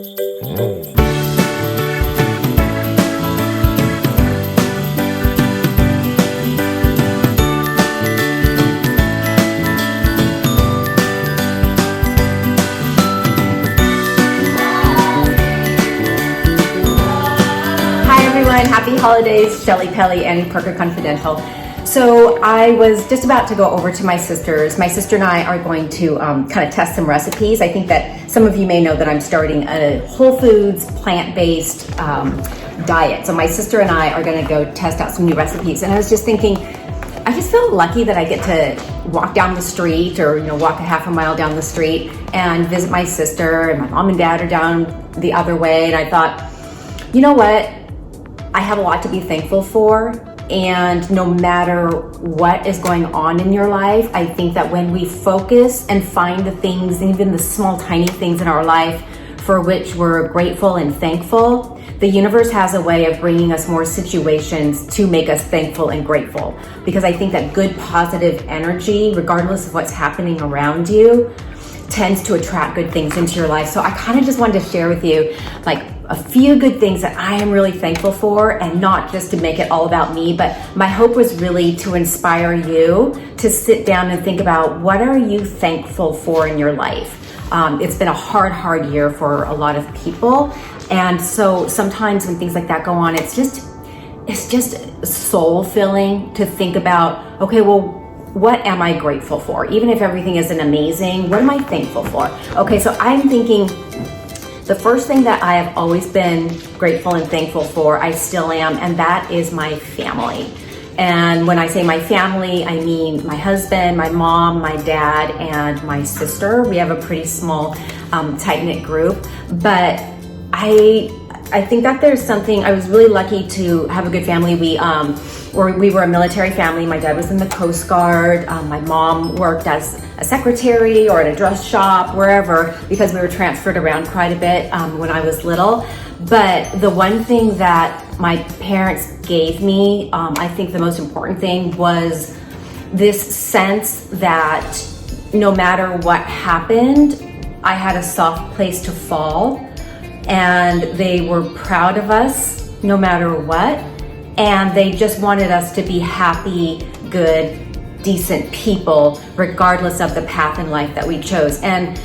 Happy holidays, Shelli, Pelly, and Parker Confidential. So I was just about to go over to my sister's. My sister and I are going to kind of test some recipes. I think that some of you may know that I'm starting a Whole Foods plant-based diet. So my sister and I are going to go test out some new recipes. And I was just thinking, I just feel lucky that I get to walk down the street or walk a half a mile down the street and visit my sister, and my mom and dad are down the other way. And I thought, you know what? I have a lot to be thankful for, and no matter what is going on in your life, I think that when we focus and find the things, even the small tiny things in our life for which we're grateful and thankful, the universe has a way of bringing us more situations to make us thankful and grateful. Because I think that good positive energy, regardless of what's happening around you, tends to attract good things into your life. So I kind of just wanted to share with you like a few good things that I am really thankful for, and not just to make it all about me, but my hope was really to inspire you to sit down and think about, what are you thankful for in your life? It's been a hard year for a lot of people. And so sometimes when things like that go on, it's just soul filling to think about, okay, well, what am I grateful for? Even if everything isn't amazing, what am I thankful for? Okay, so I'm thinking the first thing that I have always been grateful and thankful for, I still am, and that is my family. And when I say my family, I mean my husband, my mom, my dad, and my sister. We have a pretty small, tight-knit group, but I think that there's something, I was really lucky to have a good family. We were a military family. My dad was in the Coast Guard. My mom worked as a secretary or at a dress shop, wherever, because we were transferred around quite a bit when I was little. But the one thing that my parents gave me, I think the most important thing, was this sense that no matter what happened, I had a soft place to fall. And they were proud of us no matter what. And they just wanted us to be happy, good, decent people, regardless of the path in life that we chose. And,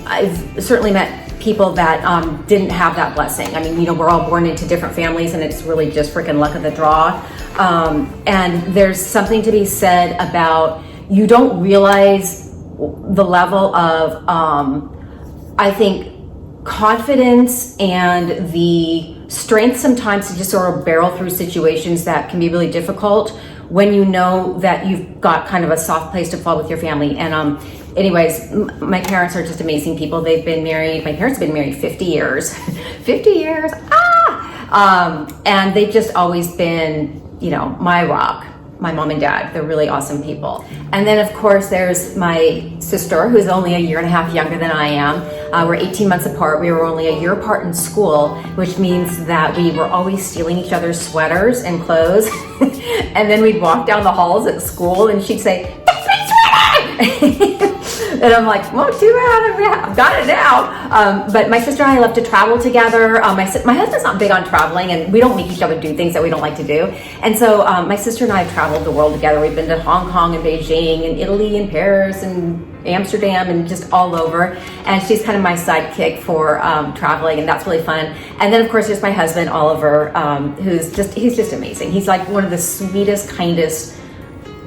I've certainly met people that didn't have that blessing. I mean, we're all born into different families, and it's really just freaking luck of the draw. And there's something to be said about, you don't realize the level of, I think, confidence and the strength sometimes to just sort of barrel through situations that can be really difficult when you know that you've got kind of a soft place to fall with your family. And anyways, my parents are just amazing people. They've been married, my parents have been married 50 years. 50 years, and they've just always been, my rock. My mom and dad, they're really awesome people. And then of course there's my sister, who's only a year and a half younger than I am. We're 18 months apart. We were only a year apart in school, which means that we were always stealing each other's sweaters and clothes. And then we'd walk down the halls at school and she'd say, "That's my sweater!" And I'm like, well, too bad, I've got it now. But my sister and I love to travel together. My husband's not big on traveling, and we don't make each other do things that we don't like to do. And so my sister and I have traveled the world together. We've been to Hong Kong and Beijing and Italy and Paris and Amsterdam and just all over. And she's kind of my sidekick for traveling, and that's really fun. And then of course there's my husband, Oliver, he's just amazing. He's like one of the sweetest, kindest,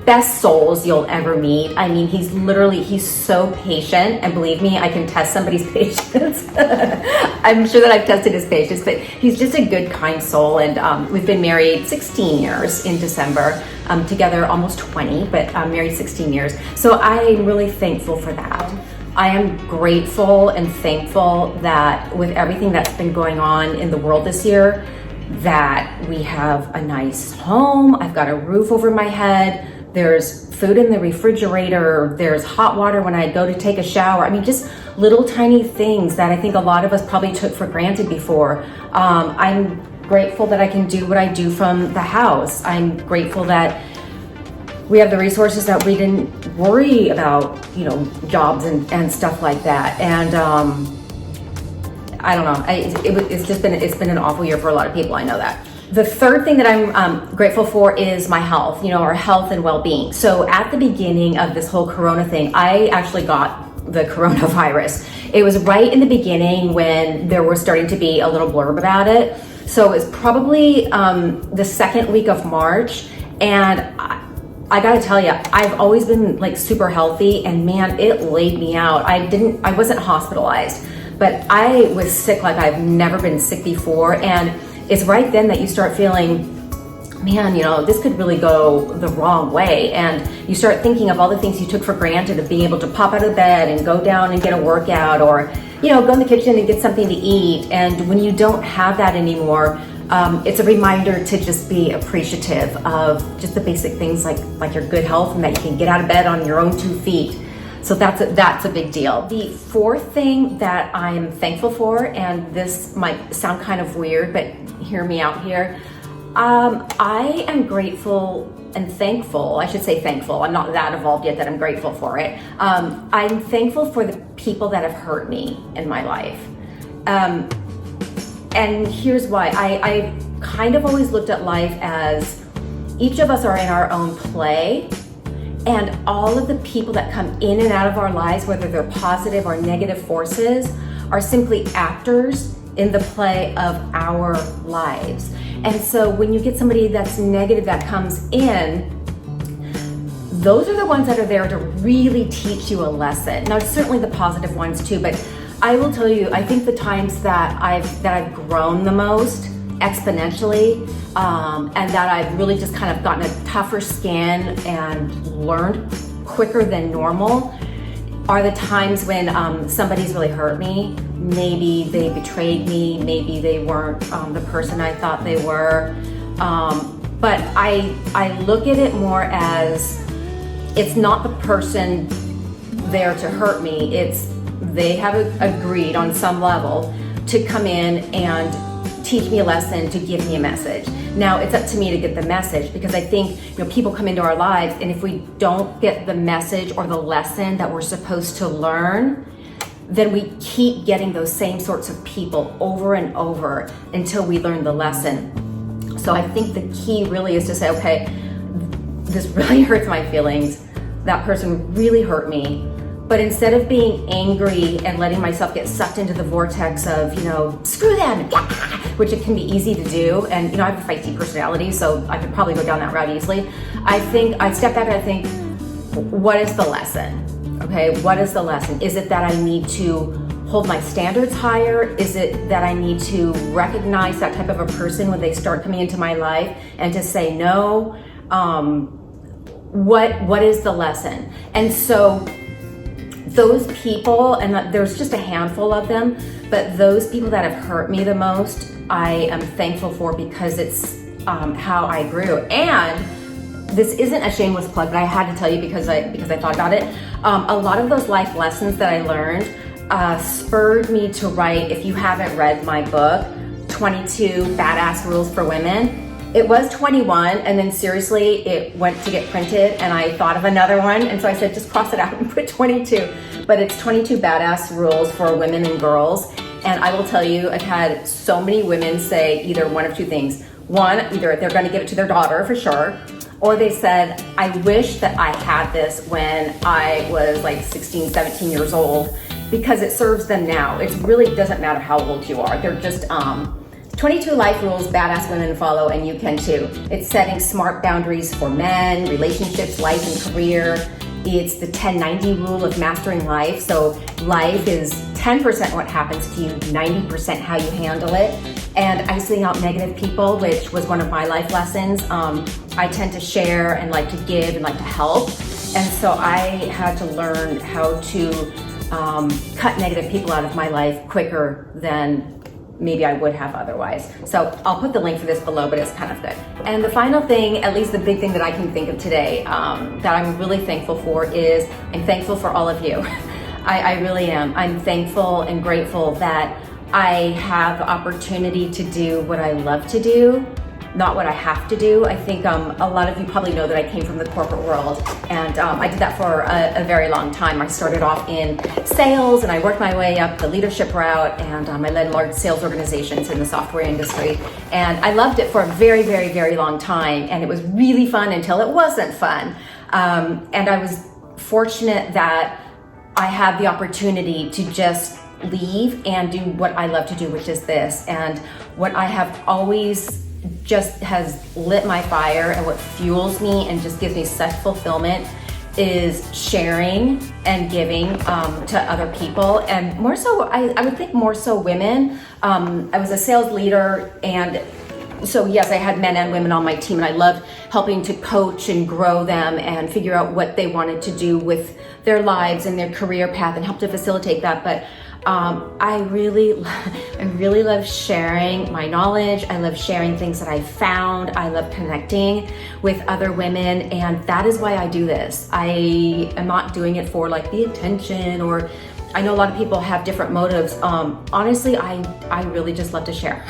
best souls you'll ever meet. I mean, he's so patient, and believe me, I can test somebody's patience. I'm sure that I've tested his patience, but he's just a good, kind soul. And we've been married 16 years in December, together almost 20, but married 16 years. So I'm really thankful for that. I am grateful and thankful that with everything that's been going on in the world this year, that we have a nice home. I've got a roof over my head. There's food in the refrigerator. There's hot water when I go to take a shower. I mean, just little tiny things that I think a lot of us probably took for granted before. I'm grateful that I can do what I do from the house. I'm grateful that we have the resources that we didn't worry about, jobs and stuff like that. And I don't know. It's been an awful year for a lot of people. I know that. The third thing that I'm grateful for is my health, our health and well-being. So at the beginning of this whole Corona thing, I actually got the coronavirus. It was right in the beginning when there was starting to be a little blurb about it. So it was probably the second week of March. And I gotta tell you, I've always been like super healthy, and man, it laid me out. I wasn't hospitalized, but I was sick like I've never been sick before. And it's right then that you start feeling, man, this could really go the wrong way. And you start thinking of all the things you took for granted, of being able to pop out of bed and go down and get a workout, or, go in the kitchen and get something to eat. And when you don't have that anymore, it's a reminder to just be appreciative of just the basic things like your good health, and that you can get out of bed on your own 2 feet. So that's a big deal. The fourth thing that I'm thankful for, and this might sound kind of weird, but hear me out here. I am grateful and thankful. I should say thankful. I'm not that evolved yet that I'm grateful for it. I'm thankful for the people that have hurt me in my life. And here's why. I kind of always looked at life as each of us are in our own play, and all of the people that come in and out of our lives, whether they're positive or negative forces, are simply actors in the play of our lives. And so when you get somebody that's negative that comes in, those are the ones that are there to really teach you a lesson. Now, certainly the positive ones too, but I will tell you, I think the times that I've grown the most exponentially, and that I've really just kind of gotten a tougher skin and learned quicker than normal, are the times when somebody's really hurt me. Maybe they betrayed me, maybe they weren't the person I thought they were. But I look at it more as, it's not the person there to hurt me, it's they have agreed on some level to come in and teach me a lesson, to give me a message. Now it's up to me to get the message, because I think people come into our lives, and if we don't get the message or the lesson that we're supposed to learn, then we keep getting those same sorts of people over and over until we learn the lesson. So I think the key really is to say, okay, this really hurts my feelings. That person really hurt me. But instead of being angry and letting myself get sucked into the vortex of, screw them, which it can be easy to do. And, I have a feisty personality, so I could probably go down that route easily. I think I step back and I think, what is the lesson? Okay, what is the lesson? Is it that I need to hold my standards higher? Is it that I need to recognize that type of a person when they start coming into my life and to say no? What is the lesson? And so those people, and there's just a handful of them, but those people that have hurt me the most, I am thankful for, because it's how I grew. And this isn't a shameless plug, but I had to tell you because I thought about it. A lot of those life lessons that I learned spurred me to write, if you haven't read my book, 22 Badass Rules for Women. It was 21, and then seriously, it went to get printed, and I thought of another one, and so I said, just cross it out and put 22. But it's 22 Badass Rules for Women and Girls, and I will tell you, I've had so many women say either one of two things. One, either they're going to give it to their daughter for sure, or they said, I wish that I had this when I was like 16, 17 years old, because it serves them now. It really doesn't matter how old you are. They're just 22 life rules badass women follow, and you can too. It's setting smart boundaries for men, relationships, life, and career. It's the 10-90 rule of mastering life. So life is 10% what happens to you, 90% how you handle it. And icing out negative people, which was one of my life lessons. I tend to share and like to give and like to help. And so I had to learn how to cut negative people out of my life quicker than maybe I would have otherwise. So I'll put the link for this below, but it's kind of good. And the final thing, at least the big thing that I can think of today, that I'm really thankful for is, I'm thankful for all of you. I really am. I'm thankful and grateful that I have the opportunity to do what I love to do, not what I have to do. I think a lot of you probably know that I came from the corporate world, and I did that for a very long time. I started off in sales and I worked my way up the leadership route, and I led large sales organizations in the software industry. And I loved it for a very, very, very long time, and it was really fun until it wasn't fun. And I was fortunate that I had the opportunity to just leave and do what I love to do, which is this. And what I have always just has lit my fire and what fuels me and just gives me such fulfillment is sharing and giving to other people. And more so, I would think more so women. I was a sales leader, and so yes, I had men and women on my team, and I loved helping to coach and grow them and figure out what they wanted to do with their lives and their career path and help to facilitate that. But I really love sharing my knowledge. I love sharing things that I've found. I love connecting with other women, and that is why I do this. I am not doing it for like the attention, or I know a lot of people have different motives. Honestly, I really just love to share.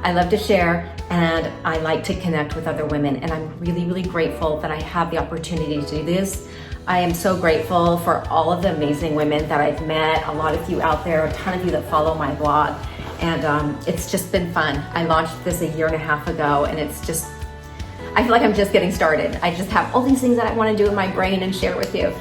I love to share, and I like to connect with other women, and I'm really, really grateful that I have the opportunity to do this. I am so grateful for all of the amazing women that I've met, a lot of you out there, a ton of you that follow my blog, and it's just been fun. I launched this a year and a half ago, and it's just, I feel like I'm just getting started. I just have all these things that I want to do in my brain and share with you.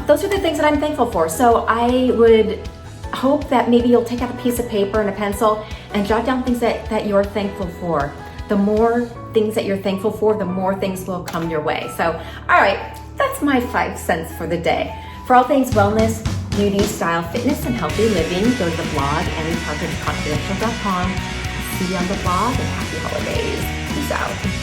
Those are the things that I'm thankful for. So I would hope that maybe you'll take out a piece of paper and a pencil and jot down things that you're thankful for. The more things that you're thankful for, the more things will come your way. So, all right, that's my 5 cents for the day. For all things wellness, beauty, style, fitness, and healthy living, go to the blog, AnnieParkersConfidential.com. See you on the blog, and happy holidays. Peace out.